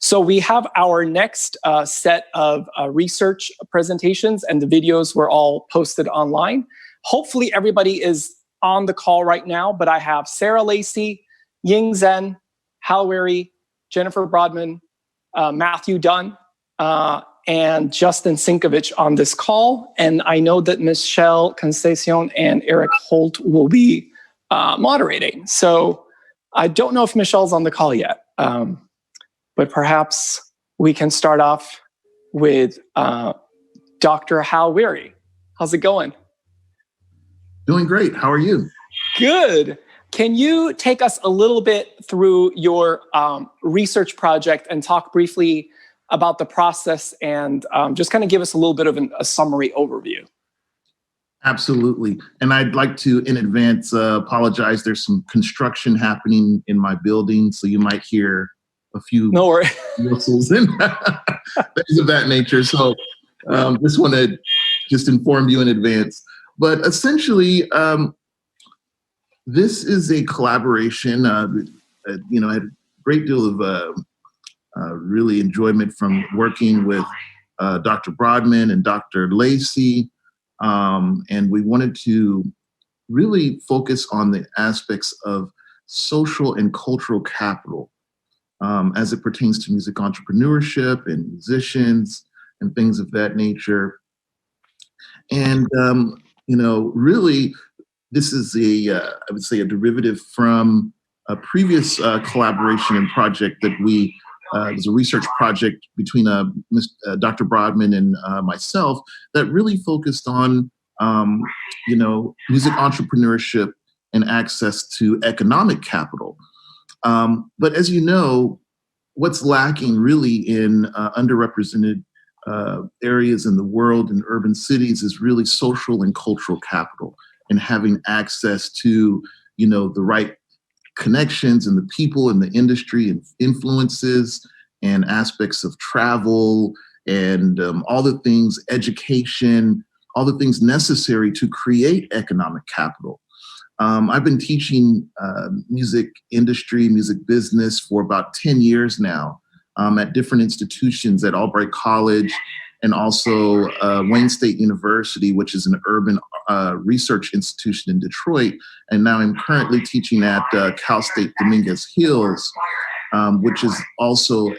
So we have our next set of research presentations, and the videos were all posted online. Hopefully everybody is on the call right now, but I have Sarah Lacy, Ying Zhen, Hal Weary, Jennifer Brodmann, Matthew Dunn, and Justin Sinkovich on this call. And I know that Michelle Conceison and Eric Holt will be moderating. So I don't know if Michelle's on the call yet, but perhaps we can start off with Dr. Hal Weary. How's it going? Doing great. How are you? Good. Can you take us a little bit through your research project and talk briefly about the process and just kind of give us a little bit of a summary overview? Absolutely. And I'd like to, in advance, apologize. There's some construction happening in my building, so you might hear a few whistles and things of that nature. So just want to just inform you in advance. But essentially, this is a collaboration. I had a great deal of really enjoyment from working with Dr. Brodmann and Dr. Lacy. And we wanted to really focus on the aspects of social and cultural capital as it pertains to music entrepreneurship and musicians and things of that nature. And, really, this is I would say, a derivative from a previous collaboration and project that it was a research project between Dr. Brodmann and myself that really focused on, music entrepreneurship and access to economic capital. But as you know, what's lacking really in underrepresented areas in the world and urban cities is really social and cultural capital, and having access to, the right connections and the people in the industry and influences and aspects of travel and all the things, education, all the things necessary to create economic capital. I've been teaching music industry, music business for about 10 years now at different institutions at Albright College and also Wayne State University, which is an urban research institution in Detroit. And now I'm currently teaching at Cal State Dominguez Hills, which is also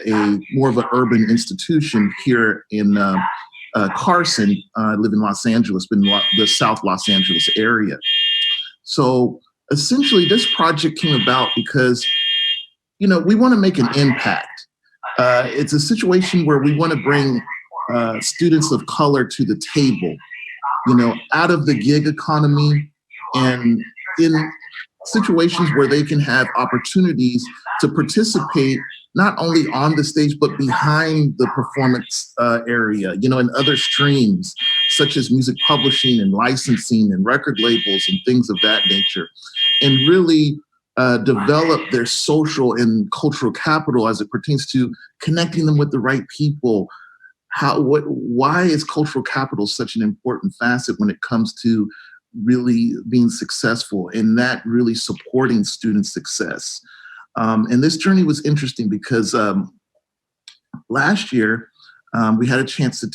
more of an urban institution here in Carson. I live in Los Angeles, but in the South Los Angeles area. So essentially this project came about because, we want to make an impact. It's a situation where we want to bring students of color to the table, out of the gig economy and in situations where they can have opportunities to participate not only on the stage, but behind the performance area, in other streams, such as music publishing and licensing and record labels and things of that nature, and really develop their social and cultural capital as it pertains to connecting them with the right people. Why is cultural capital such an important facet when it comes to really being successful and that really supporting student success? And this journey was interesting because last year we had a chance to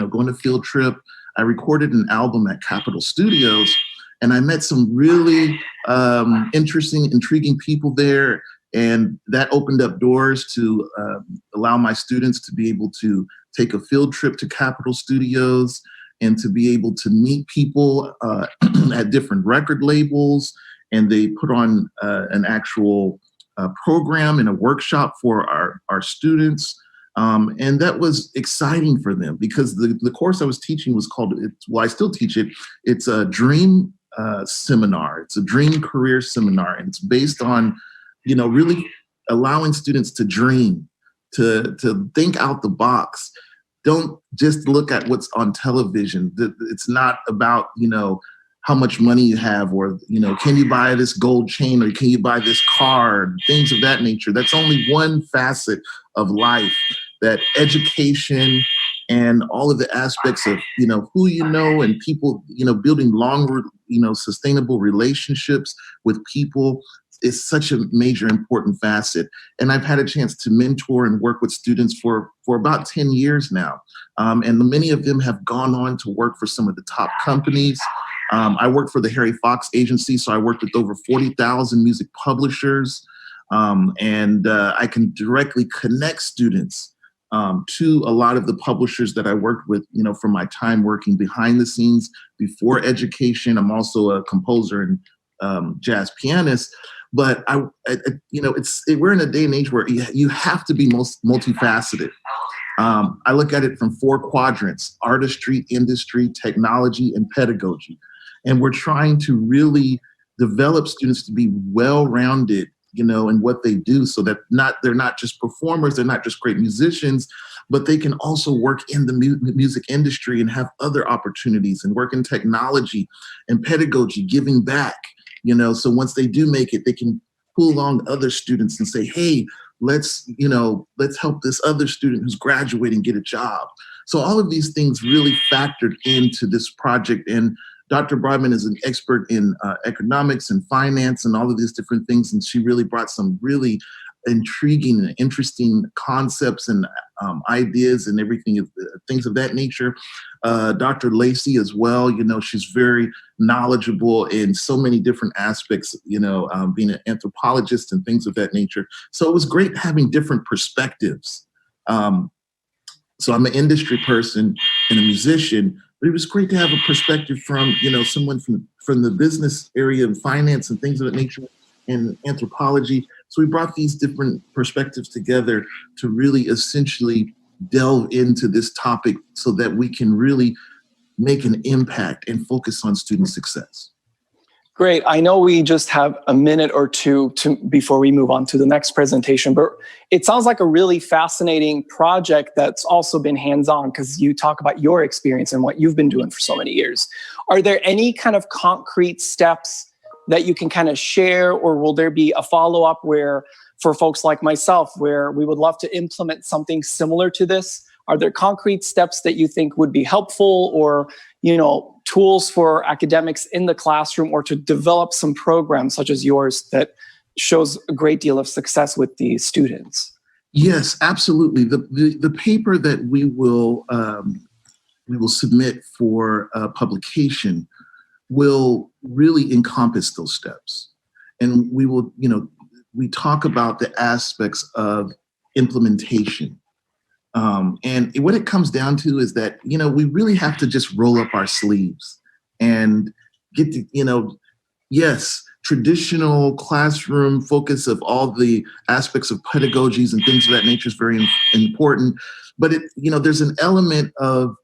go on a field trip. I recorded an album at Capitol Studios, and I met some really interesting, intriguing people there. And that opened up doors to allow my students to be able to take a field trip to Capitol Studios and to be able to meet people at different record labels. And they put on an actual program and a workshop for our students. And that was exciting for them because the course I was teaching was called, I still teach it, it's a dream seminar. It's a dream career seminar. And it's based on, really allowing students to dream, to think out the box. Don't just look at what's on television. It's not about, how much money you have, or, can you buy this gold chain, or can you buy this car, things of that nature. That's only one facet of life. That education and all of the aspects of, who and people, building long, sustainable relationships with people, is such a major important facet. And I've had a chance to mentor and work with students for about 10 years now. And many of them have gone on to work for some of the top companies. I worked for the Harry Fox agency, so I worked with over 40,000 music publishers. And I can directly connect students to a lot of the publishers that I worked with, from my time working behind the scenes before education. I'm also a composer and jazz pianist. But we're in a day and age where you have to be multifaceted. I look at it from 4 quadrants: artistry, industry, technology, and pedagogy. And we're trying to really develop students to be well-rounded, in what they do, so that they're not just performers, they're not just great musicians, but they can also work in the music industry and have other opportunities and work in technology and pedagogy, giving back, so once they do make it, they can pull along other students and say, hey, let's help this other student who's graduating get a job. So all of these things really factored into this project. And Dr. Brodmann is an expert in economics and finance and all of these different things. And she really brought some really intriguing and interesting concepts and ideas and everything, things of that nature. Dr. Lacy as well, she's very knowledgeable in so many different aspects, being an anthropologist and things of that nature. So it was great having different perspectives. So I'm an industry person and a musician, but it was great to have a perspective from, someone from the business area and finance and things of that nature and anthropology. So we brought these different perspectives together to really essentially delve into this topic so that we can really make an impact and focus on student success. Great. I know we just have a minute or two before we move on to the next presentation, but it sounds like a really fascinating project that's also been hands-on, because you talk about your experience and what you've been doing for so many years. Are there any kind of concrete steps that you can kind of share, or will there be a follow-up where, for folks like myself, where we would love to implement something similar to this? Are there concrete steps that you think would be helpful, or tools for academics in the classroom, or to develop some programs such as yours that shows a great deal of success with the students? Yes, absolutely. The paper that we will submit for publication will really encompass those steps, and we will, we talk about the aspects of implementation. And what it comes down to is that, we really have to just roll up our sleeves and get to, yes, traditional classroom focus of all the aspects of pedagogies and things of that nature is very important. But there's an element of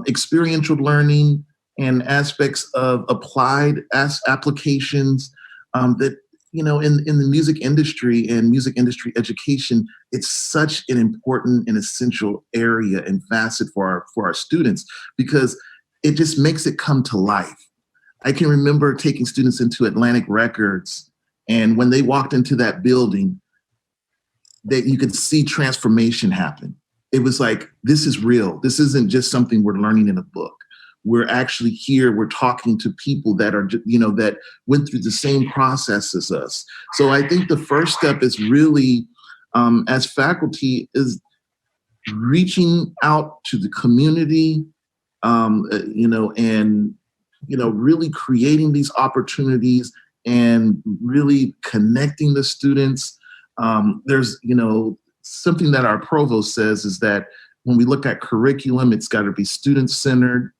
experiential learning and aspects of applied applications that, in the music industry and music industry education, it's such an important and essential area and facet for our students, because it just makes it come to life. I can remember taking students into Atlantic Records, and when they walked into that building, that you could see transformation happen. It was like, this is real. This isn't just something we're learning in a book. We're actually here, we're talking to people that are, that went through the same process as us. So I think the first step is really, as faculty, is reaching out to the community, and, really creating these opportunities and really connecting the students. There's, something that our provost says is that when we look at curriculum, it's got to be student-centered,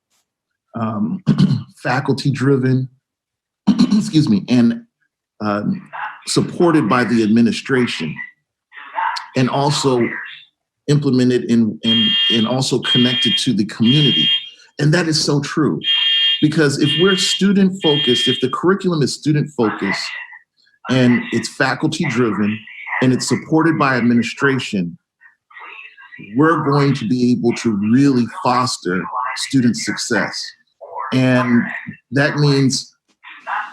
faculty-driven, excuse me, and supported by the administration, and also implemented and also connected to the community. And that is so true, because if we're student-focused, if the curriculum is student-focused and it's faculty-driven and it's supported by administration, we're going to be able to really foster student success. And that means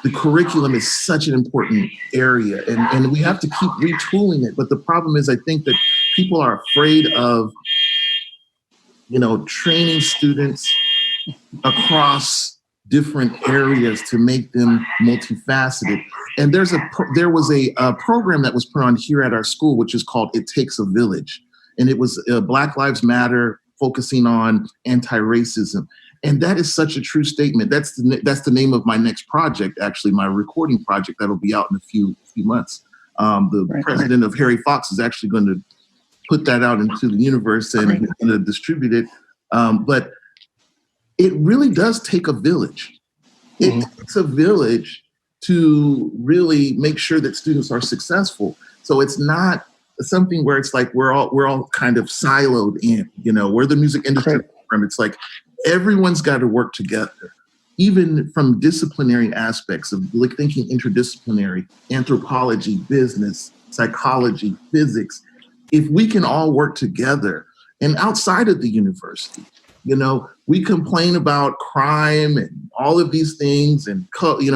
the curriculum is such an important area, and we have to keep retooling it. But the problem is, I think that people are afraid of, training students across different areas to make them multifaceted. And there was a program that was put on here at our school, which is called It Takes a Village. And it was Black Lives Matter, focusing on anti-racism. And that is such a true statement. That's the name of my next project, actually, my recording project that'll be out in a few months. The president of Harry Fox is actually going to put that out into the universe and going to distribute it. But it really does take a village. It takes a village to really make sure that students are successful. So it's not something where it's like we're all kind of siloed in, we're the music industry program. It's like everyone's got to work together, even from disciplinary aspects of thinking interdisciplinary, anthropology, business, psychology, physics. If we can all work together, and outside of the university, we complain about crime and all of these things, and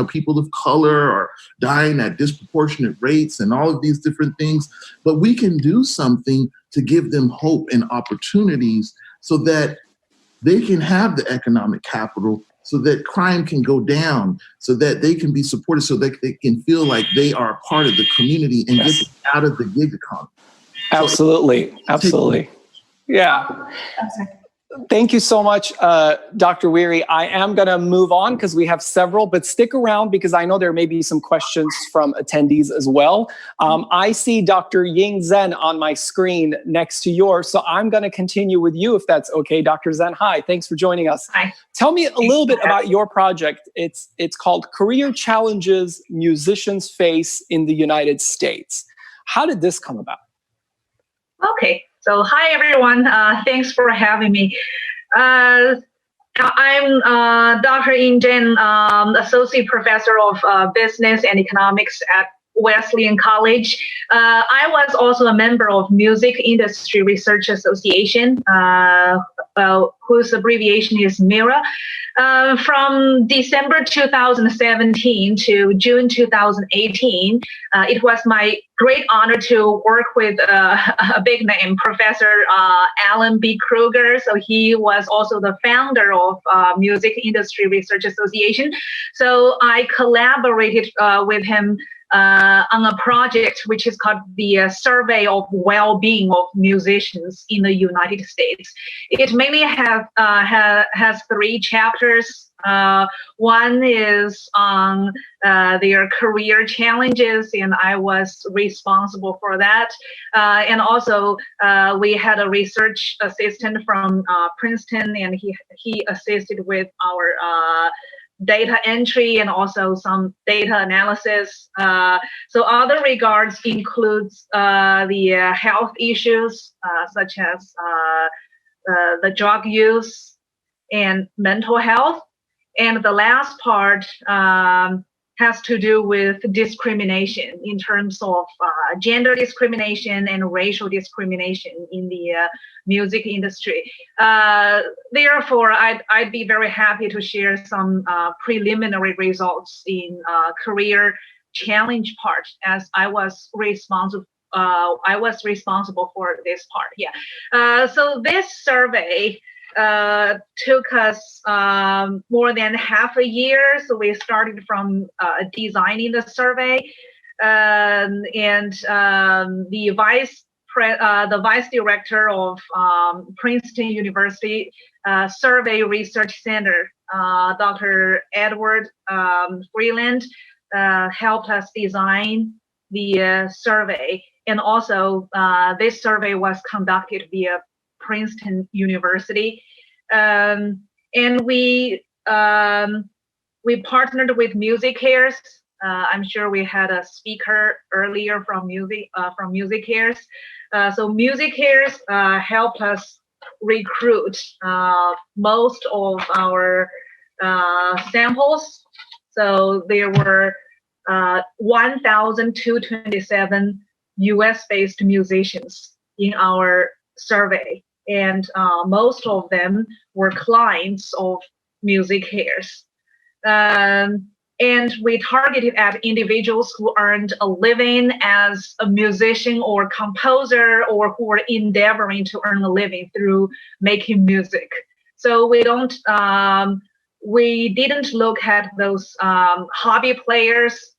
people of color are dying at disproportionate rates and all of these different things. But we can do something to give them hope and opportunities so that they can have the economic capital, so that crime can go down, so that they can be supported, so that they can feel like they are a part of the community and get out of the gig economy. Absolutely. Absolutely. Yeah. Thank you so much, Dr. Weary. I am going to move on because we have several, but stick around because I know there may be some questions from attendees as well. I see Dr. Ying Zhen on my screen next to yours, so I'm going to continue with you if that's okay. Dr. Zhen, hi. Thanks for joining us. Hi. Tell me a little bit about your project. It's called Career Challenges Musicians Face in the United States. How did this come about? Okay. So hi, everyone. Thanks for having me. I'm Dr. Ying Zhen, Associate Professor of Business and Economics at Wesleyan College. I was also a member of Music Industry Research Association, whose abbreviation is MEIEA. From December 2017 to June 2018, it was my great honor to work with a big name, Professor Alan B. Kruger. So he was also the founder of Music Industry Research Association. So I collaborated with him on a project which is called the Survey of Well-Being of Musicians in the United States. It mainly has 3 chapters. One is on their career challenges, and I was responsible for that. And also, we had a research assistant from Princeton, and he assisted with our data entry and also some data analysis. So other regards includes the health issues such as the drug use and mental health. And the last part has to do with discrimination in terms of gender discrimination and racial discrimination in the music industry. Therefore, I'd be very happy to share some preliminary results in career challenge part, as I was responsible for this part. Yeah. So this survey took us more than half a year. So we started from designing the survey, and the vice director of Princeton University Survey Research Center, Dr. Edward Freeland, helped us design the survey. And also, this survey was conducted via Princeton University, and we partnered with Music Cares. I'm sure we had a speaker earlier from Music Cares. So Music Cares helped us recruit most of our samples. So there were 1,227 US-based musicians in our survey, and most of them were clients of Music Cares. And we targeted at individuals who earned a living as a musician or composer, or who were endeavoring to earn a living through making music. So we didn't look at those hobby players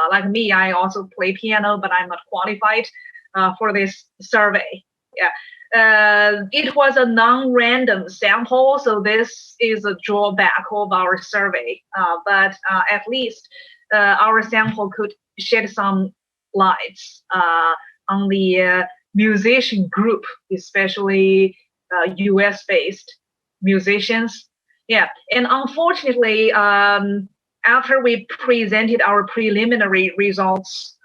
Like me, I also play piano, but I'm not qualified for this survey. Yeah. It was a non-random sample, so this is a drawback of our survey. But at least our sample could shed some lights on the musician group, especially US-based musicians. Yeah, and unfortunately, after we presented our preliminary results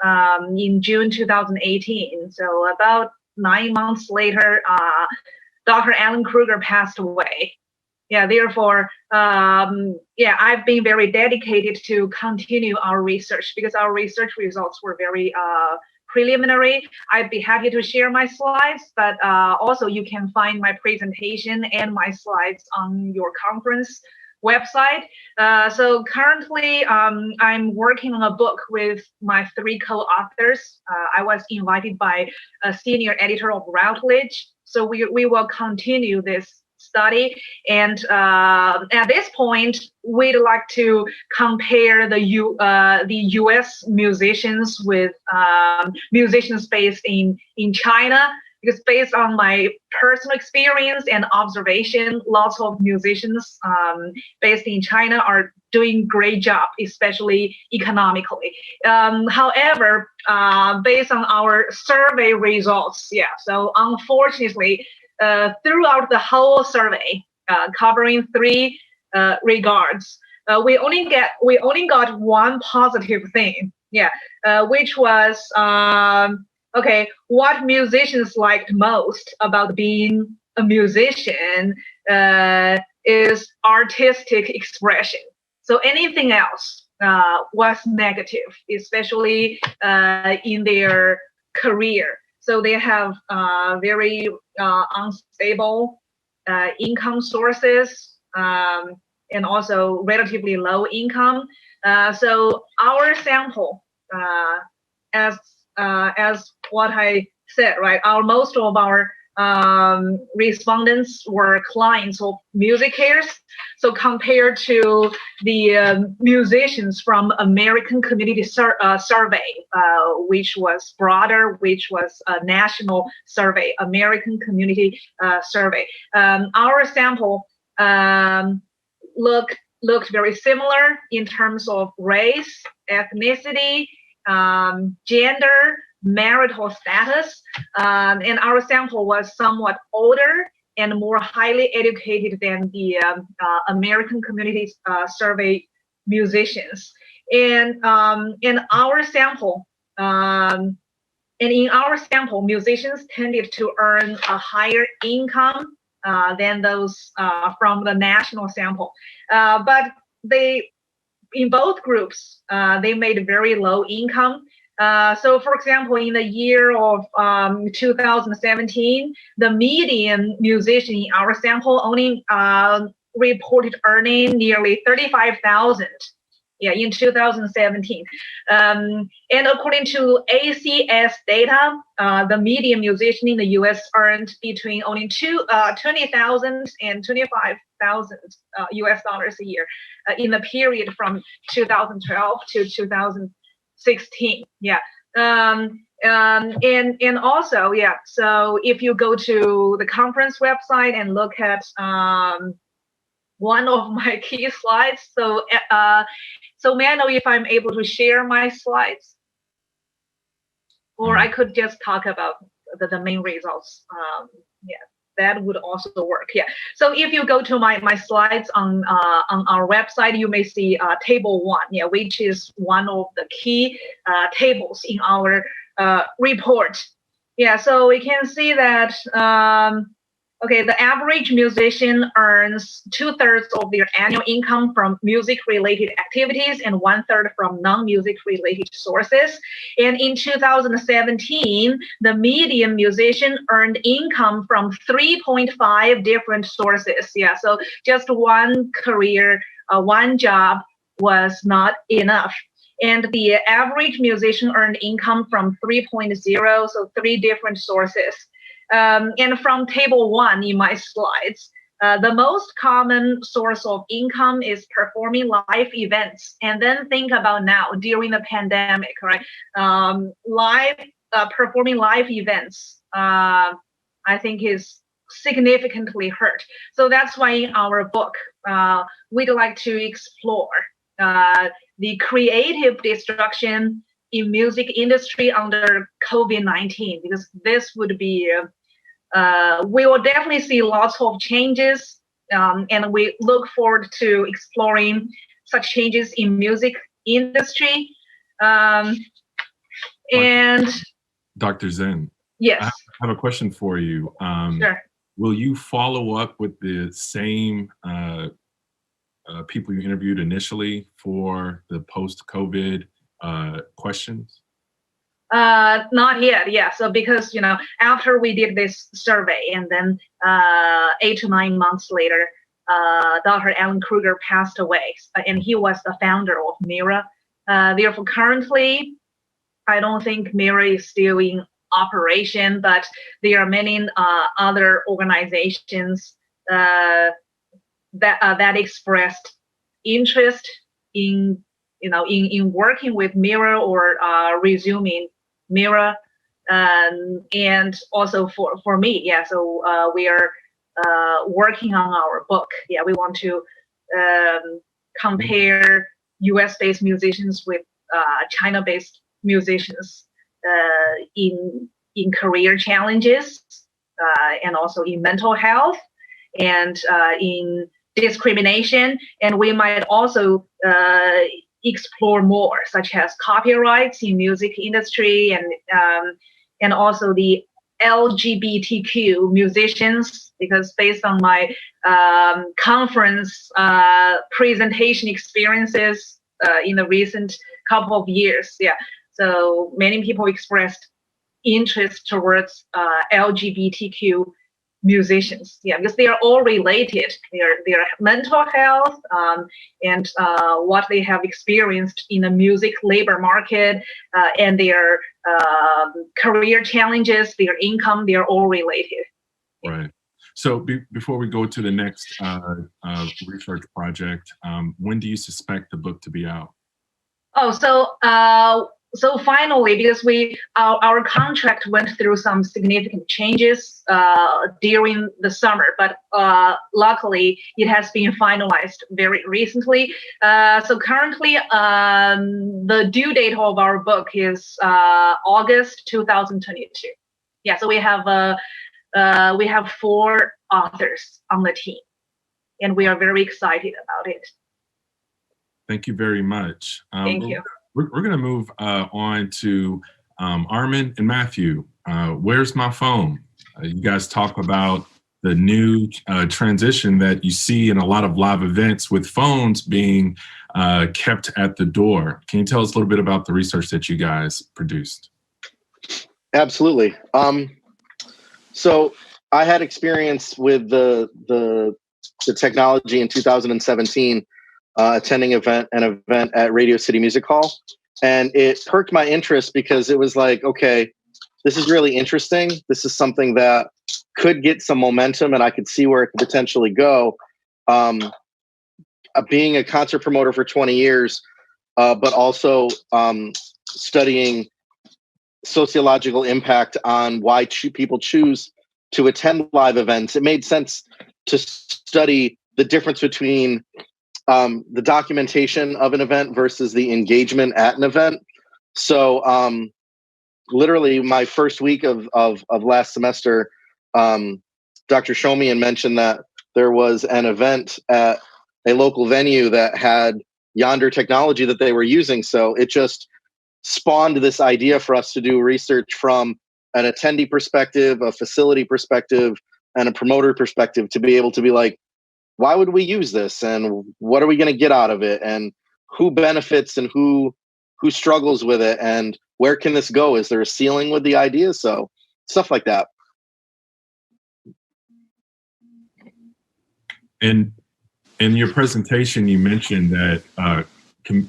in June 2018, so about 9 months later, Dr. Alan Kruger passed away. Yeah, therefore, I've been very dedicated to continue our research because our research results were very preliminary. I'd be happy to share my slides, but also you can find my presentation and my slides on your conference website. So currently, I'm working on a book with my 3 co-authors. I was invited by a senior editor of Routledge. So we will continue this study. And at this point, we'd like to compare the US musicians with musicians based in China, because based on my personal experience and observation, lots of musicians based in China are doing great job, especially economically. However, based on our survey results, so unfortunately, throughout the whole survey, covering 3 regards, we only got one positive thing, which was okay, what musicians liked most about being a musician is artistic expression. So anything else was negative, especially in their career. So they have very unstable income sources and also relatively low income. So our sample, as what I said, right? Most of our respondents were clients of MusiCares. So compared to the musicians from American Community Survey, which was broader, which was a national survey, American Community Survey, our sample looked very similar in terms of race, ethnicity, gender, marital status, and our sample was somewhat older and more highly educated than the American Community Survey musicians. And in our sample, musicians tended to earn a higher income than those from the national sample, but in both groups, they made very low income. So, for example, in the year of 2017, the median musician in our sample only reported earning nearly $35,000. In 2017. And according to ACS data, the median musician in the US earned between only $20,000 and $25,000 US dollars a year in the period from 2012 to 2016. And also, so if you go to the conference website and look at one of my key slides, so may I know if I'm able to share my slides? Or I could just talk about the main results. That would also work. So if you go to my slides on our website, you may see table 1, which is one of the key tables in our report. So we can see that the average musician earns 2/3 of their annual income from music-related activities and 1/3 from non-music-related sources. And in 2017, the median musician earned income from 3.5 different sources. So just one career, one job was not enough. And the average musician earned income from 3.0, so 3 different sources. And from table 1 in my slides, The most common source of income is performing live events. And then think about now during the pandemic, right? Performing live events, I think is significantly hurt. So that's why in our book, we'd like to explore the creative destruction in music industry under COVID-19, because this would be we will definitely see lots of changes, and we look forward to exploring such changes in music industry. And Dr. Zhen, yes, I have a question for you. Sure. Will you follow up with the same people you interviewed initially for the post-COVID questions? Not yet. Yeah. So because after we did this survey, and then 8 to 9 months later, Dr. Alan Kruger passed away, and he was the founder of MEIEA. Therefore, currently, I don't think MEIEA is still in operation, but there are many other organizations that expressed interest in working with MEIEA or resuming MEIEA, and also for me, yeah. So we are working on our book. Yeah, we want to compare U.S.-based musicians with China-based musicians in career challenges, and also in mental health, and in discrimination. And we might also explore more, such as copyrights in music industry, and also the LGBTQ musicians, because based on my conference presentation experiences in the recent couple of years, yeah, so many people expressed interest towards LGBTQ musicians, yeah, because they are all related. Their mental health, and what they have experienced in the music labor market, and their career challenges, their income, they are all related. Right. So before we go to the next research project, when do you suspect the book to be out? Oh, so finally, because our contract went through some significant changes during the summer, but luckily it has been finalized very recently. So currently, the due date of our book is August 2022. Yeah, so we have 4 authors on the team, and we are very excited about it. Thank you very much. Thank you. We're going to move on to Armen and Matthew. Where's my phone? You guys talk about the new transition that you see in a lot of live events with phones being kept at the door. Can you tell us a little bit about the research that you guys produced? Absolutely. So I had experience with the technology in 2017. Attending an event at Radio City Music Hall, and it perked my interest because it was like, okay, this is really interesting. This is something that could get some momentum, and I could see where it could potentially go. Being a concert promoter for 20 years, but also studying sociological impact on why people choose to attend live events, it made sense to study the difference between the documentation of an event versus the engagement at an event. So literally my first week of last semester, Dr. Shaomian mentioned that there was an event at a local venue that had Yonder technology that they were using. So it just spawned this idea for us to do research from an attendee perspective, a facility perspective, and a promoter perspective, to be able to be like, why would we use this, and what are we going to get out of it, and who benefits and who struggles with it, and where can this go? Is there a ceiling with the idea? So stuff like that. And in your presentation, you mentioned that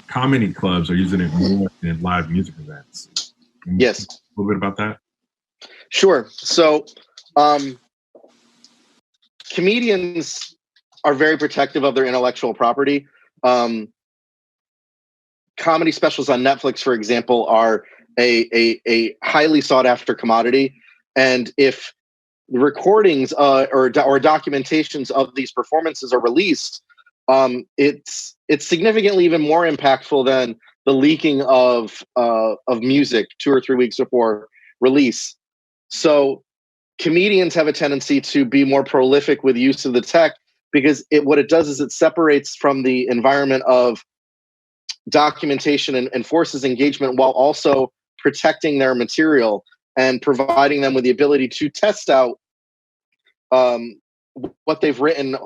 comedy clubs are using it more in live music events. Can you Yes. talk a little bit about that? Sure. So comedians are very protective of their intellectual property. Comedy specials on Netflix, for example, are a highly sought after commodity. And if the recordings or documentations of these performances are released, it's significantly even more impactful than the leaking of music 2 or 3 weeks before release. So comedians have a tendency to be more prolific with use of the tech, because what it does is it separates from the environment of documentation and forces engagement, while also protecting their material and providing them with the ability to test out what they've written,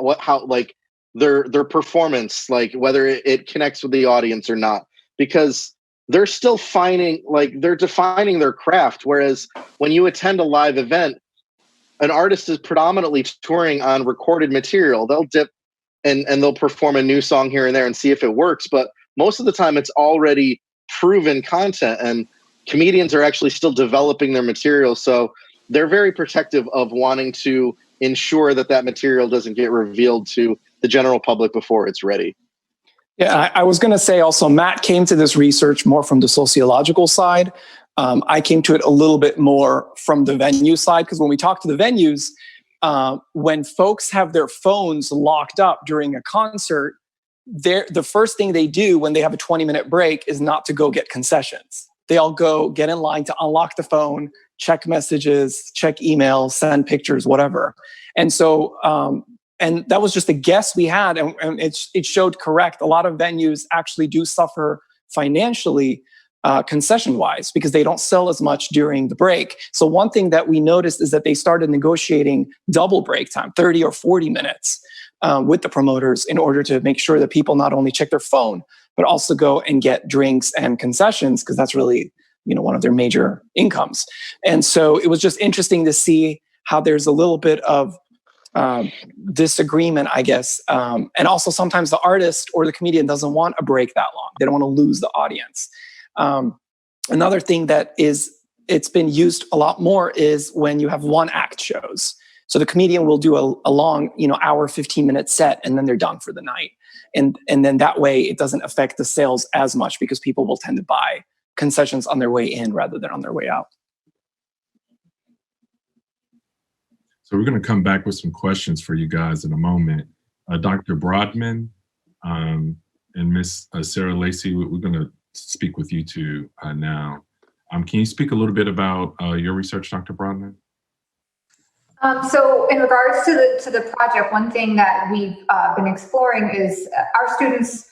their performance, like whether it connects with the audience or not, because they're still they're defining their craft. Whereas when you attend a live event, an artist is predominantly touring on recorded material. They'll dip and they'll perform a new song here and there and see if it works. But most of the time it's already proven content, and comedians are actually still developing their material. So they're very protective of wanting to ensure that material doesn't get revealed to the general public before it's ready. Yeah, I was going to say also, Matt came to this research more from the sociological side. I came to it a little bit more from the venue side, because when we talk to the venues, when folks have their phones locked up during a concert, the first thing they do when they have a 20-minute break is not to go get concessions. They all go get in line to unlock the phone, check messages, check emails, send pictures, whatever. And so, and that was just a guess we had, and it showed correct. A lot of venues actually do suffer financially, concession-wise, because they don't sell as much during the break. So one thing that we noticed is that they started negotiating double break time, 30 or 40 minutes, with the promoters, in order to make sure that people not only check their phone, but also go and get drinks and concessions, because that's really, one of their major incomes. And so it was just interesting to see how there's a little bit of disagreement, I guess. And also sometimes the artist or the comedian doesn't want a break that long. They don't want to lose the audience. Another thing that it's been used a lot more is when you have one act shows. So the comedian will do a long, hour, 15-minute set, and then they're done for the night. And then that way it doesn't affect the sales as much, because people will tend to buy concessions on their way in rather than on their way out. So we're going to come back with some questions for you guys in a moment. Dr. Brodmann and Miss Sarah Lacy, we're going to speak with you two now. Can you speak a little bit about your research, Dr. Brodmann? So in regards to the project, one thing that we've been exploring is our students,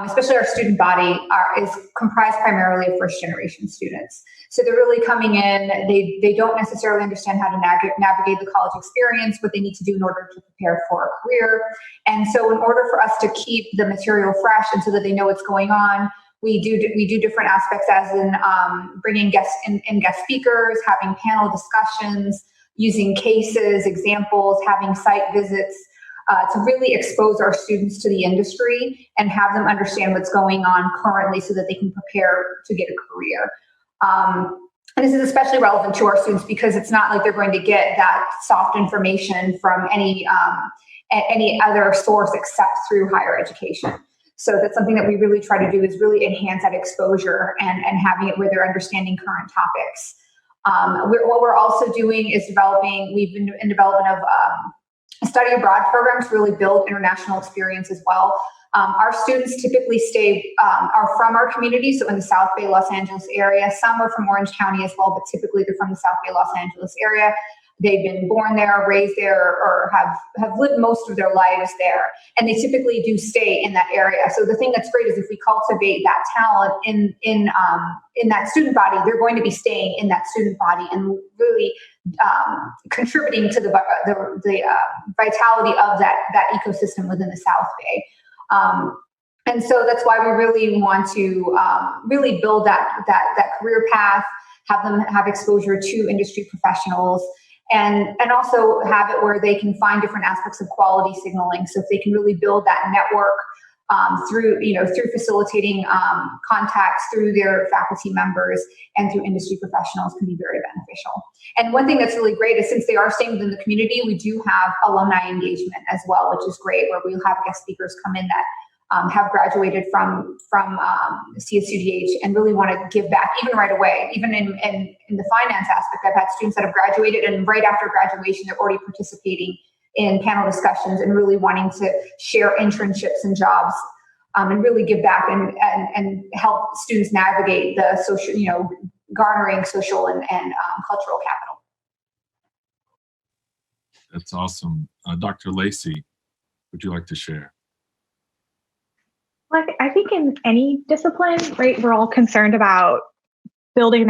especially our student body, is comprised primarily of first-generation students. So they're really coming in, they don't necessarily understand how to navigate the college experience, what they need to do in order to prepare for a career. And so in order for us to keep the material fresh and so that they know what's going on, we do different aspects, as in bringing guest speakers, having panel discussions, using cases, examples, having site visits, to really expose our students to the industry and have them understand what's going on currently so that they can prepare to get a career. And this is especially relevant to our students because it's not like they're going to get that soft information from any other source except through higher education. So that's something that we really try to do, is really enhance that exposure and having it where they're understanding current topics. What we're also doing is we've been in development of a study abroad program to really build international experience as well. Our students typically are from our community, so in the South Bay, Los Angeles area. Some are from Orange County as well, but typically they're from the South Bay, Los Angeles area. They've been born there, raised there, or have lived most of their lives there. And they typically do stay in that area. So the thing that's great is if we cultivate that talent in that student body, they're going to be staying in that student body and really contributing to the vitality of that ecosystem within the South Bay. And so that's why we really want to really build that career path, have them have exposure to industry professionals, and also have it where they can find different aspects of quality signaling. So if they can really build that network through facilitating contacts through their faculty members and through industry professionals can be very beneficial. And one thing that's really great is since they are staying within the community, we do have alumni engagement as well, which is great, where we'll have guest speakers come in that have graduated from CSUDH and really want to give back even right away. Even in the finance aspect, I've had students that have graduated and right after graduation, they're already participating in panel discussions and really wanting to share internships and jobs and really give back and help students navigate the social, garnering social and cultural capital. That's awesome. Dr. Lacy, would you like to share? Well, I think in any discipline, right, we're all concerned about building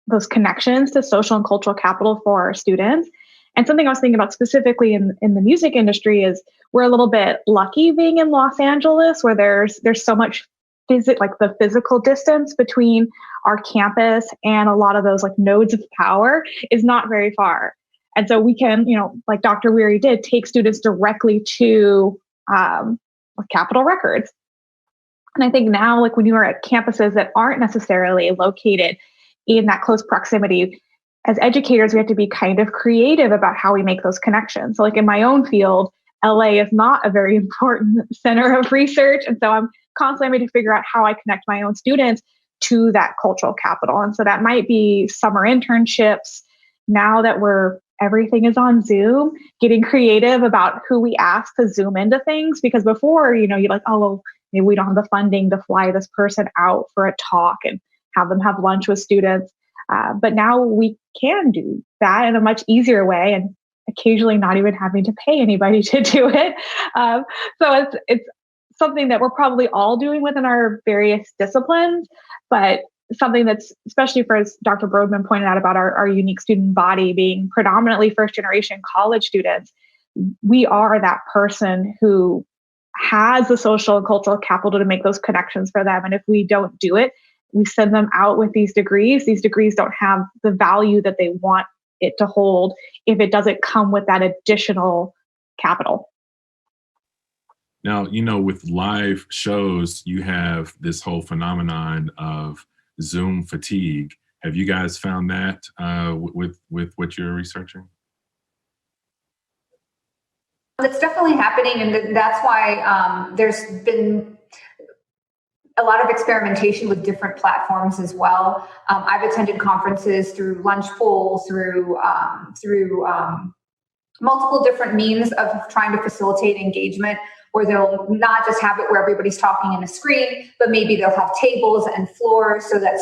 those connections to social and cultural capital for our students. And something I was thinking about specifically in the music industry is we're a little bit lucky being in Los Angeles, where there's so much the physical distance between our campus and a lot of those nodes of power is not very far. And so we can, like Dr. Weary did, take students directly to Capitol Records. And I think now, when you are at campuses that aren't necessarily located in that close proximity, as educators, we have to be kind of creative about how we make those connections. So in my own field, LA is not a very important center of research. And so I'm constantly having to figure out how I connect my own students to that cultural capital. And so that might be summer internships. Now that everything is on Zoom, getting creative about who we ask to Zoom into things. Because before, you're like, oh, well, maybe we don't have the funding to fly this person out for a talk and have them have lunch with students. But now we can do that in a much easier way and occasionally not even having to pay anybody to do it. So it's something that we're probably all doing within our various disciplines, but something that's, especially for, as Dr. Brodmann pointed out about our unique student body being predominantly first-generation college students, we are that person who has the social and cultural capital to make those connections for them. And if we don't do it, we send them out with these degrees. These degrees don't have the value that they want it to hold if it doesn't come with that additional capital. Now, with live shows, you have this whole phenomenon of Zoom fatigue. Have you guys found that with what you're researching? That's definitely happening, and that's why there's been a lot of experimentation with different platforms as well. I've attended conferences through lunch pools, through multiple different means of trying to facilitate engagement, where they'll not just have it where everybody's talking in a screen, but maybe they'll have tables and floors so that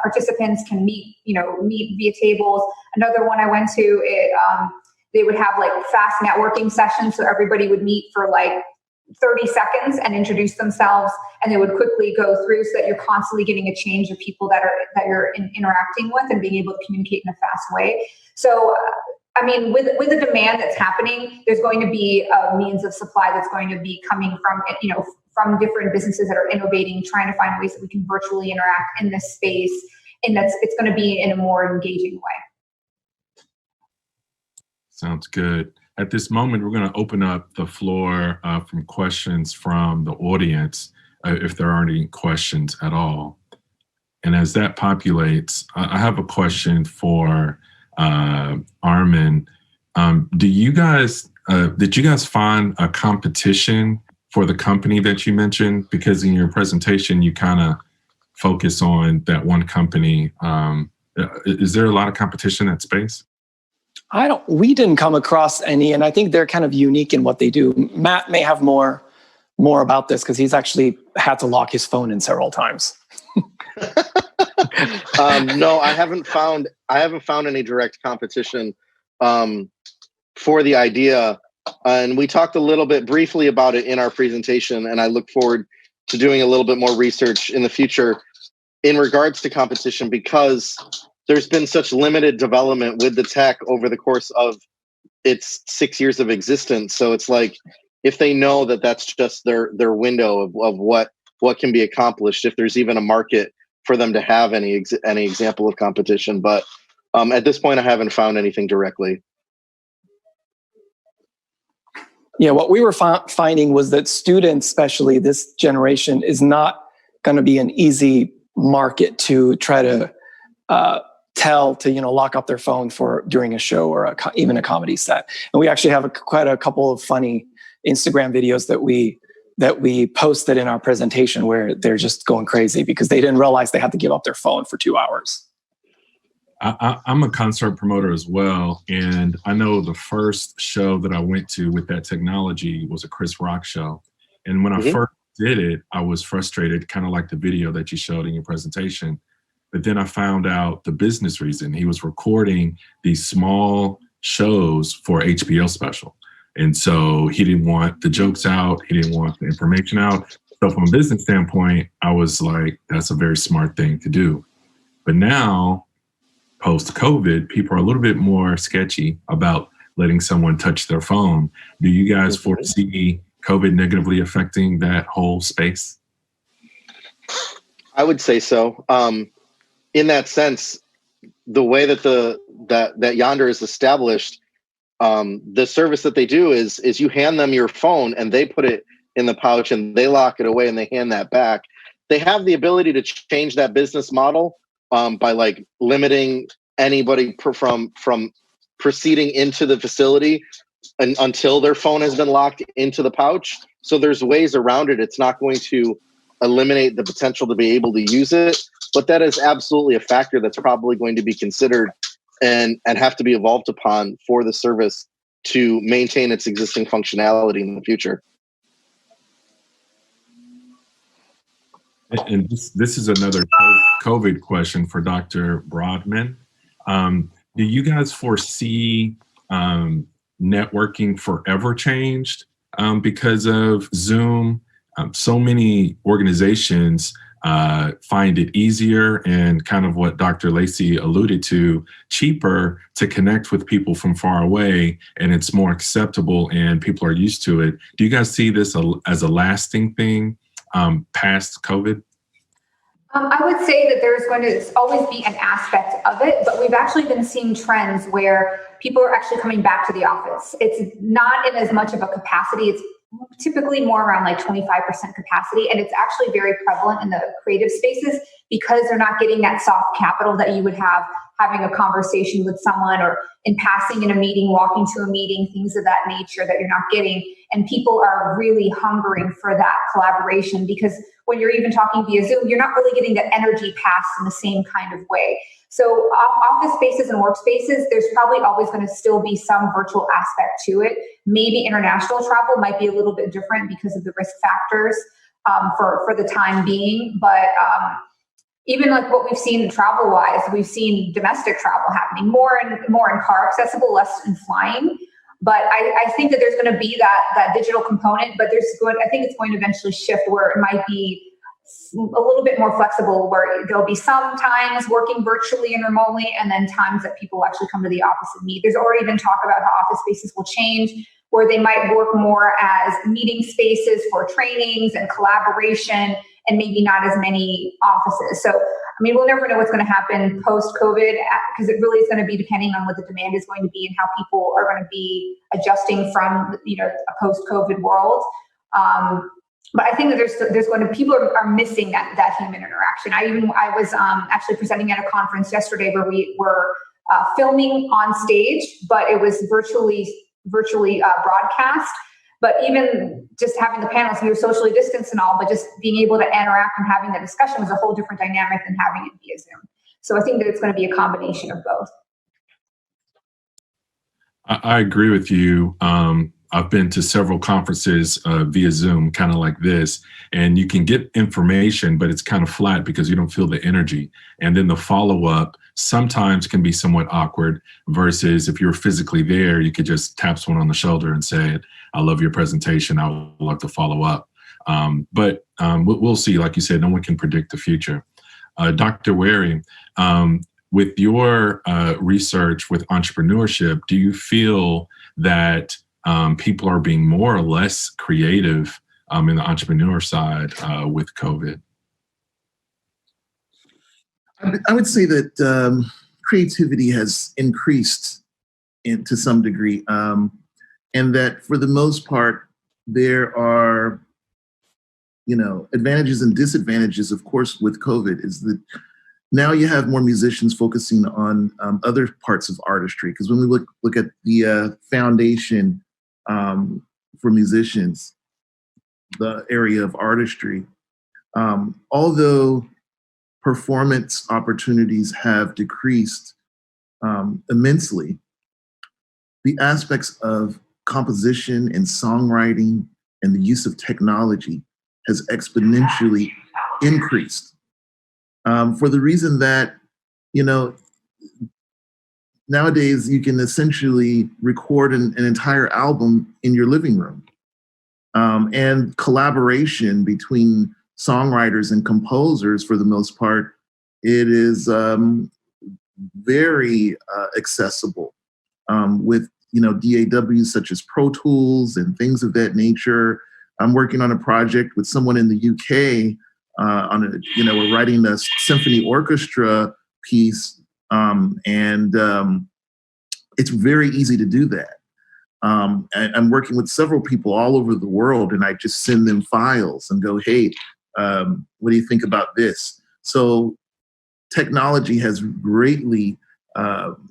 participants can meet via tables. Another one I went to, they would have fast networking sessions, so everybody would meet for 30 seconds and introduce themselves, and they would quickly go through so that you're constantly getting a change of people that you're interacting with and being able to communicate in a fast way. So, with the demand that's happening, there's going to be a means of supply that's going to be coming from different businesses that are innovating, trying to find ways that we can virtually interact in this space, and it's going to be in a more engaging way. Sounds good. At this moment, we're going to open up the floor from questions from the audience, if there are any questions at all. And as that populates, I have a question for Armen. Did you guys find a competition for the company that you mentioned? Because in your presentation, you kind of focus on that one company. Is there a lot of competition in that space? We didn't come across any, and I think they're kind of unique in what they do. Matt may have more about this because he's actually had to lock his phone in several times. No, I haven't found any direct competition for the idea. And we talked a little bit briefly about it in our presentation, and I look forward to doing a little bit more research in the future in regards to competition, because there's been such limited development with the tech over the course of its 6 years of existence. So it's if they know that that's just their window of what can be accomplished, if there's even a market for them to have any example of competition. But at this point, I haven't found anything directly. Yeah, what we were finding was that students, especially this generation, is not going to be an easy market to try to tell to lock up their phone for during a show or even a comedy set. And we actually have quite a couple of funny Instagram videos that we posted in our presentation where they're just going crazy because they didn't realize they had to give up their phone for 2 hours. I'm a concert promoter as well, and I know the first show that I went to with that technology was a Chris Rock show. And when I first did it, I was frustrated, kind of like the video that you showed in your presentation. But then I found out the business reason. He was recording these small shows for HBO special. And so he didn't want the jokes out. He didn't want the information out. So from a business standpoint, I was like, that's a very smart thing to do. But now, post-COVID, people are a little bit more sketchy about letting someone touch their phone. Do you guys foresee COVID negatively affecting that whole space? I would say so. In that sense, the way that that Yonder is established, the service that they do is you hand them your phone and they put it in the pouch and they lock it away and they hand that back. They have the ability to change that business model by like limiting anybody from proceeding into the facility until their phone has been locked into the pouch. So there's ways around it. It's not going to eliminate the potential to be able to use it, but that is absolutely a factor that's probably going to be considered and have to be evolved upon for the service to maintain its existing functionality in the future. And this is another COVID question for Dr. Brodmann. Do you guys foresee networking forever changed because of Zoom? So many organizations find it easier and kind of what Dr. Lacy alluded to, cheaper to connect with people from far away, and it's more acceptable and people are used to it. Do you guys see this as a lasting thing past COVID? I would say that there's going to always be an aspect of it, but we've actually been seeing trends where people are actually coming back to the office. It's not in as much of a capacity. It's typically more around like 25% capacity. And it's actually very prevalent in the creative spaces because they're not getting that soft capital that you would have having a conversation with someone or in passing in a meeting, walking to a meeting, things of that nature that you're not getting. And people are really hungering for that collaboration because when you're even talking via Zoom, you're not really getting that energy passed in the same kind of way. So office spaces and workspaces, there's probably always going to still be some virtual aspect to it. Maybe international travel might be a little bit different because of the risk factors for the time being. But even like what we've seen travel-wise, we've seen domestic travel happening more and car accessible, less in flying. But I think that there's going to be that digital component, but I think it's going to eventually shift where it might be a little bit more flexible, where there'll be some times working virtually and remotely, and then times that people actually come to the office and meet. There's already been talk about how office spaces will change, where they might work more as meeting spaces for trainings and collaboration, and maybe not as many offices. So, I mean, we'll never know what's going to happen post-COVID because it really is going to be depending on what the demand is going to be and how people are going to be adjusting from, a post-COVID world. But I think that there's going to people are missing that human interaction. I was actually presenting at a conference yesterday where we were filming on stage, but it was virtually broadcast. But even just having the panels, we were socially distanced and all, but just being able to interact and having that discussion was a whole different dynamic than having it via Zoom. So I think that it's going to be a combination of both. I agree with you. I've been to several conferences via Zoom, kind of like this, and you can get information, but it's kind of flat because you don't feel the energy. And then the follow-up sometimes can be somewhat awkward versus if you're physically there, you could just tap someone on the shoulder and say, I love your presentation. I would love to follow up. But we'll see. Like you said, no one can predict the future. Dr. Weary, with your research with entrepreneurship, do you feel that people are being more or less creative in the entrepreneur side with COVID? I would say that creativity has increased to some degree. and that for the most part, there are, advantages and disadvantages, of course, with COVID, is that now you have more musicians focusing on other parts of artistry. Because when we look at the foundation for musicians, the area of artistry, although performance opportunities have decreased immensely, the aspects of composition and songwriting and the use of technology has exponentially increased. For the reason that, nowadays you can essentially record an entire album in your living room. And collaboration between songwriters and composers, for the most part, it is very accessible with DAWs such as Pro Tools and things of that nature. I'm working on a project with someone in the UK we're writing a symphony orchestra piece, and it's very easy to do that. I'm working with several people all over the world, and I just send them files and go, hey, what do you think about this? So technology has greatly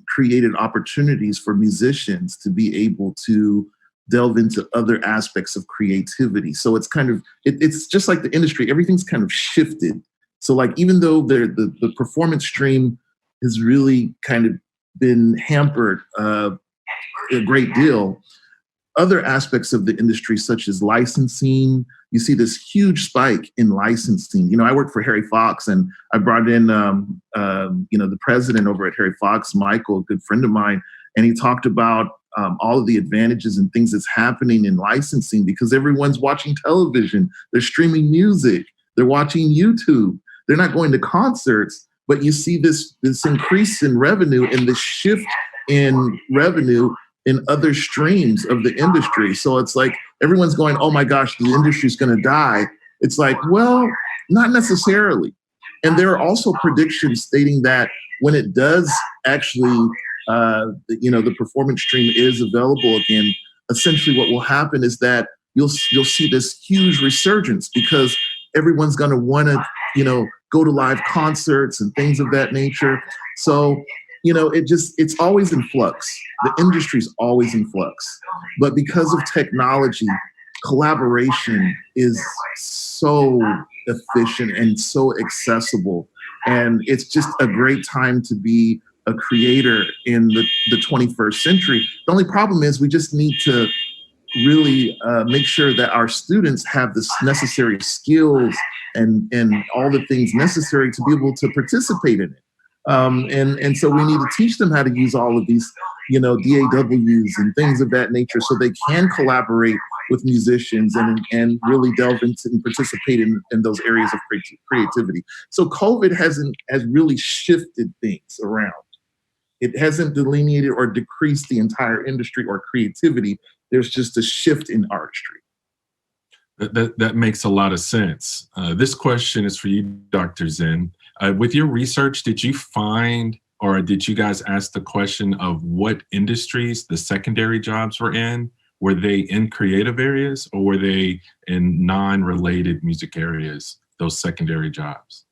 created opportunities for musicians to be able to delve into other aspects of creativity. So it's kind of, it's just like the industry, everything's kind of shifted. So like, even though the performance stream has really kind of been hampered a great deal, other aspects of the industry, such as licensing, you see this huge spike in licensing. I work for Harry Fox, and I brought in, the president over at Harry Fox, Michael, a good friend of mine, and he talked about all of the advantages and things that's happening in licensing, because everyone's watching television, they're streaming music, they're watching YouTube, they're not going to concerts, but you see this increase in revenue and this shift in revenue in other streams of the industry. So it's like everyone's going, oh my gosh, the industry's going to die. It's like, well, not necessarily. And there are also predictions stating that when it does actually, the performance stream is available again, essentially what will happen is that you'll see this huge resurgence, because everyone's going to want to, go to live concerts and things of that nature. So, it's always in flux. The industry's always in flux. But because of technology, collaboration is so efficient and so accessible. And it's just a great time to be a creator in the 21st century. The only problem is we just need to really make sure that our students have the necessary skills and all the things necessary to be able to participate in it. And so we need to teach them how to use all of these, DAWs and things of that nature, so they can collaborate with musicians and really delve into and participate in those areas of creativity. So COVID has really shifted things around. It hasn't delineated or decreased the entire industry or creativity. There's just a shift in artistry. That makes a lot of sense. This question is for you, Dr. Zhen. With your research, did you find, or did you guys ask the question of what industries the secondary jobs were in? Were they in creative areas, or were they in non-related music areas, those secondary jobs?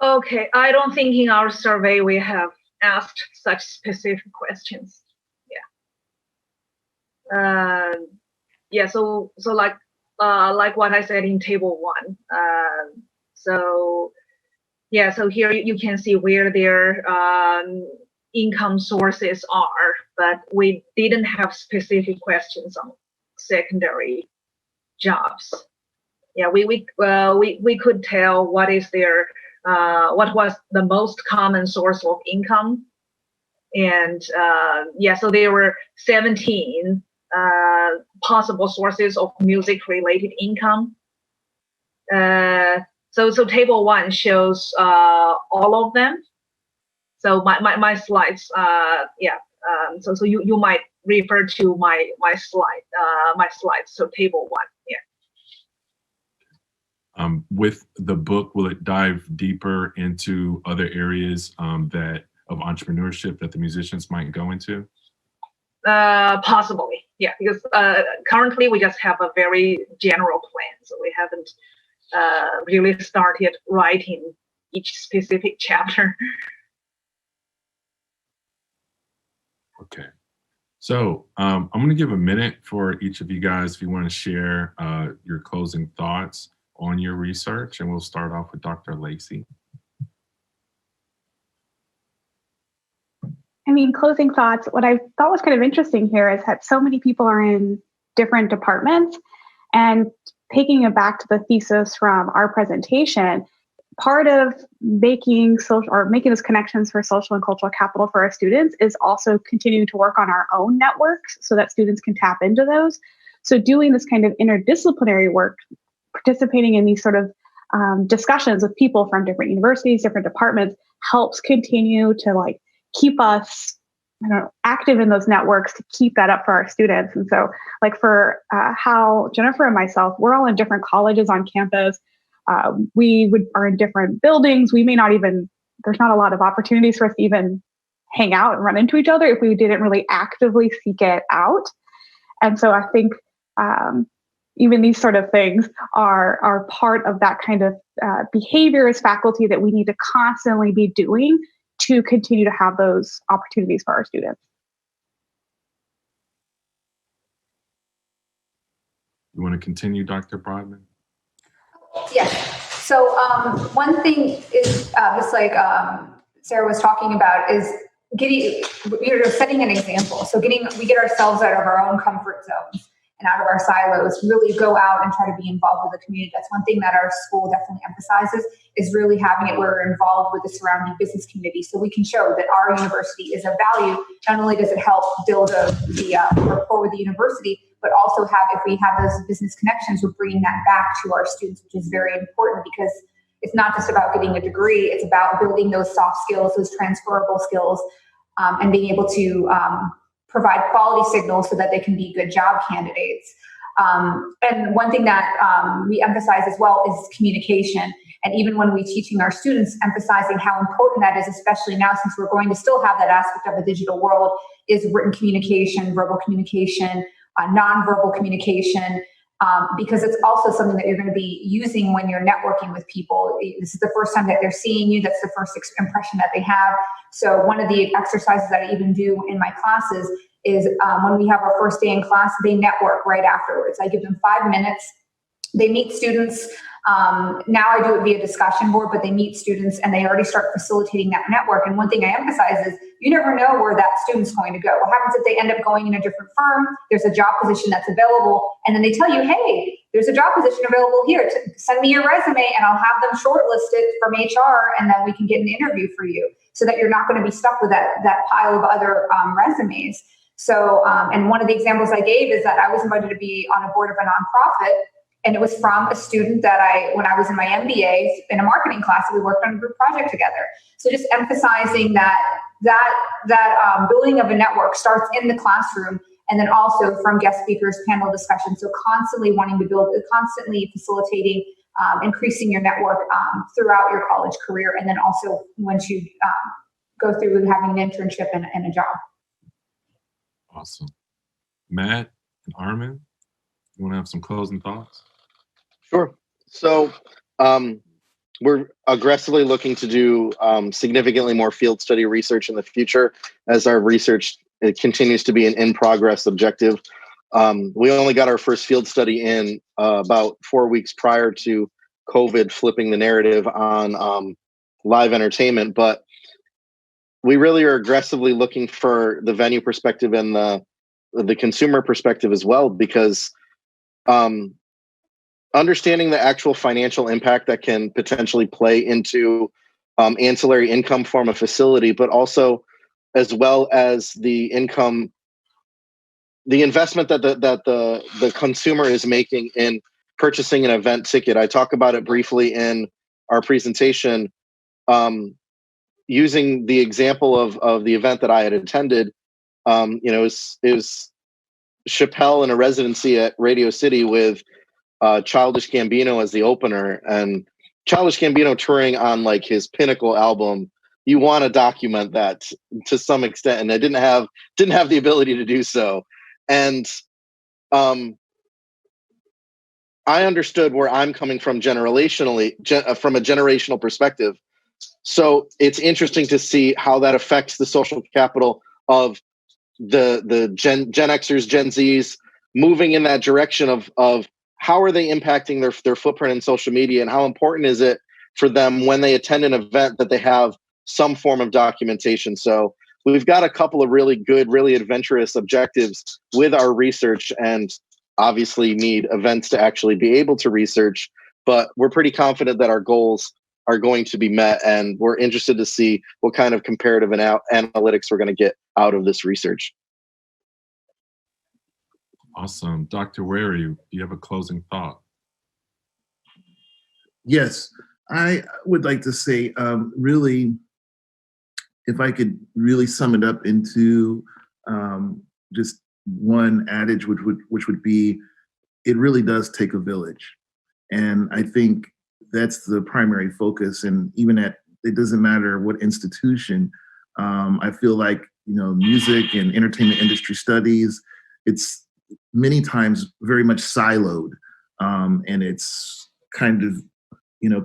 Okay, I don't think in our survey we have asked such specific questions. Yeah. So like what I said in table 1. So here you can see where their income sources are, but we didn't have specific questions on secondary jobs. Yeah, we could tell what is their what was the most common source of income, and so there were 17 possible sources of music-related income. So table 1 shows all of them. So my slides, so you might refer to my slides. So table 1, yeah. With the book, will it dive deeper into other areas of entrepreneurship that the musicians might go into? Possibly, yeah, because currently we just have a very general plan, so we haven't really started writing each specific chapter. Okay. So I'm going to give a minute for each of you guys if you want to share your closing thoughts on your research, and we'll start off with Dr. Lacy. I mean, closing thoughts, what I thought was kind of interesting here is that so many people are in different departments, and taking it back to the thesis from our presentation, part of making those connections for social and cultural capital for our students is also continuing to work on our own networks so that students can tap into those. So doing this kind of interdisciplinary work, participating in these sort of discussions with people from different universities, different departments, helps continue to keep us active in those networks, to keep that up for our students. And so for Hal, Jennifer, and myself, we're all in different colleges on campus. We are in different buildings. We may not even, there's not a lot of opportunities for us to even hang out and run into each other if we didn't really actively seek it out. And so I think even these sort of things are part of that kind of behavior as faculty that we need to constantly be doing to continue to have those opportunities for our students. You want to continue, Dr. Brodmann? Yes. So one thing is just like Sarah was talking about is setting an example. So we get ourselves out of our own comfort zones and out of our silos, really go out and try to be involved with the community. That's one thing that our school definitely emphasizes, is really having it where we're involved with the surrounding business community, so we can show that our university is of value. Not only does it help build the rapport with the university, but also if we have those business connections, we're bringing that back to our students, which is very important, because it's not just about getting a degree, it's about building those soft skills, those transferable skills, and being able to provide quality signals so that they can be good job candidates. And one thing that we emphasize as well is communication. And even when we're teaching our students, emphasizing how important that is, especially now since we're going to still have that aspect of a digital world, is written communication, verbal communication, nonverbal communication, because it's also something that you're going to be using when you're networking with people. This is the first time that they're seeing you. That's the first impression that they have. So one of the exercises that I even do in my classes is when we have our first day in class, they network right afterwards. I give them 5 minutes. They meet students. Now I do it via discussion board, but they meet students and they already start facilitating that network. And one thing I emphasize is you never know where that student's going to go. What happens if they end up going in a different firm? There's a job position that's available, and then they tell you, hey, there's a job position available here. Send me your resume and I'll have them shortlisted from HR, and then we can get an interview for you, so that you're not going to be stuck with that pile of other resumes. So, and one of the examples I gave is that I was invited to be on a board of a nonprofit. And it was from a student that when I was in my MBA in a marketing class, we worked on a group project together. So just emphasizing that building of a network starts in the classroom, and then also from guest speakers, panel discussions. So constantly wanting to build, constantly facilitating, increasing your network throughout your college career. And then also once you go through having an internship and a job. Awesome. Matt and Armen, you want to have some closing thoughts? Sure. So we're aggressively looking to do significantly more field study research in the future, as our research continues to be an in-progress objective. We only got our first field study in about 4 weeks prior to COVID flipping the narrative on live entertainment, but we really are aggressively looking for the venue perspective and the consumer perspective as well, because understanding the actual financial impact that can potentially play into ancillary income from a facility, but also as well as the income, the investment that the consumer is making in purchasing an event ticket. I talk about it briefly in our presentation, using the example of the event that I had attended. It was Chappelle in a residency at Radio City with Childish Gambino as the opener, and Childish Gambino touring on like his pinnacle album, you want to document that to some extent, and I didn't have the ability to do so. And I understood where I'm coming from from a generational perspective. So it's interesting to see how that affects the social capital of the Gen Xers, Gen Zs, moving in that direction of how are they impacting their footprint in social media, and how important is it for them when they attend an event that they have some form of documentation. So we've got a couple of really good, really adventurous objectives with our research, and obviously need events to actually be able to research, but we're pretty confident that our goals are going to be met, and we're interested to see what kind of comparative analytics we're going to get out of this research. Awesome. Dr. Weary, do you have a closing thought? Yes, I would like to say, really, if I could really sum it up into just one adage, which would be, it really does take a village. And I think that's the primary focus. And even it doesn't matter what institution, I feel like, music and entertainment industry studies, it's many times very much siloed. And it's kind of,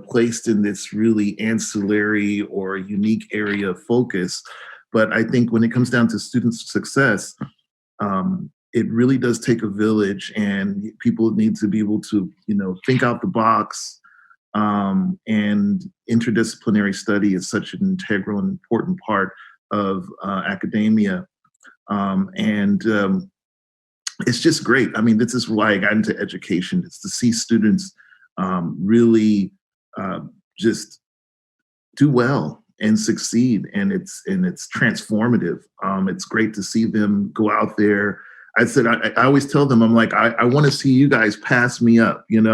placed in this really ancillary or unique area of focus. But I think when it comes down to student success, it really does take a village, and people need to be able to, think out the box. And interdisciplinary study is such an integral and important part of academia. It's just great. I mean, this is why I got into education. It's to see students really just do well and succeed, and it's transformative. It's great to see them go out there. I always tell them, I'm like, I want to see you guys pass me up, in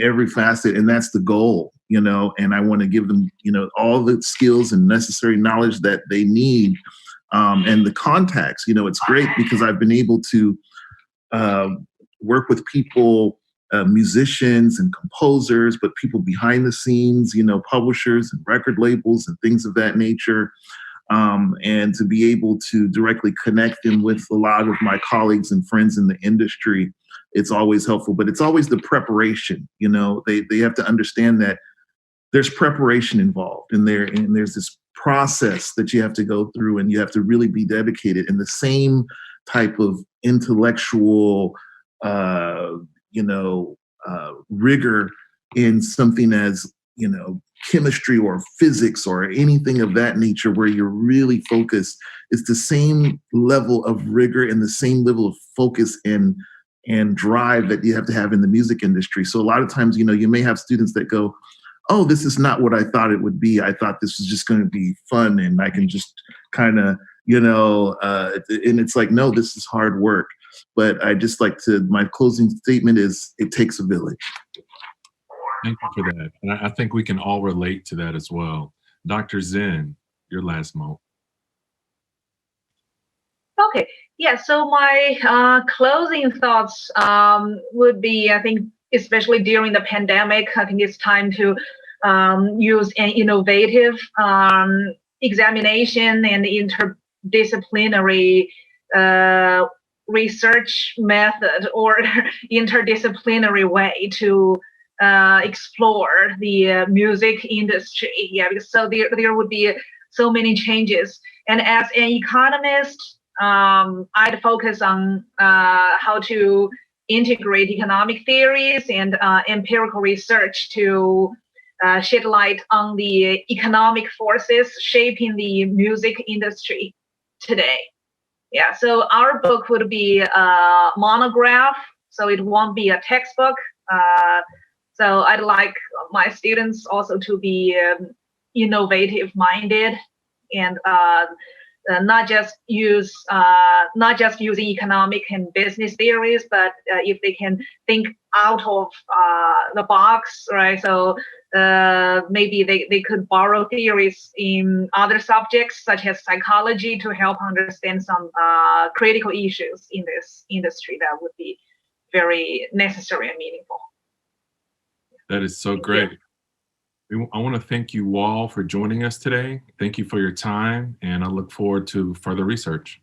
every facet, and that's the goal, and I want to give them, all the skills and necessary knowledge that they need, and the contacts. It's great because I've been able to work with people, musicians and composers, but people behind the scenes, publishers and record labels and things of that nature. And to be able to directly connect them with a lot of my colleagues and friends in the industry, it's always helpful. But it's always the preparation. They have to understand that there's preparation involved, and there's this process that you have to go through, and you have to really be dedicated. And the same type of intellectual, rigor in something as, chemistry or physics or anything of that nature, where you're really focused, it's the same level of rigor and the same level of focus and drive that you have to have in the music industry. So a lot of times, you may have students that go, oh, this is not what I thought it would be. I thought this was just going to be fun and I can just kind of, and it's like, no, this is hard work. But I just like my closing statement is, it takes a village. Thank you for that. And I think we can all relate to that as well. Dr. Zhen, your last moment. Okay. Yeah. So my closing thoughts would be, I think, especially during the pandemic, I think it's time to use an innovative examination and interdisciplinary research method or interdisciplinary way to explore the music industry. Yeah, because so there would be so many changes. And as an economist, I'd focus on how to integrate economic theories and empirical research to shed light on the economic forces shaping the music industry today. Yeah, so our book would be a monograph, so it won't be a textbook. So I'd like my students also to be innovative minded and not just using economic and business theories, but if they can think out of the box, right? So maybe they could borrow theories in other subjects such as psychology to help understand some critical issues in this industry that would be very necessary and meaningful. That is so great. I want to thank you all for joining us today. Thank you for your time, and I look forward to further research.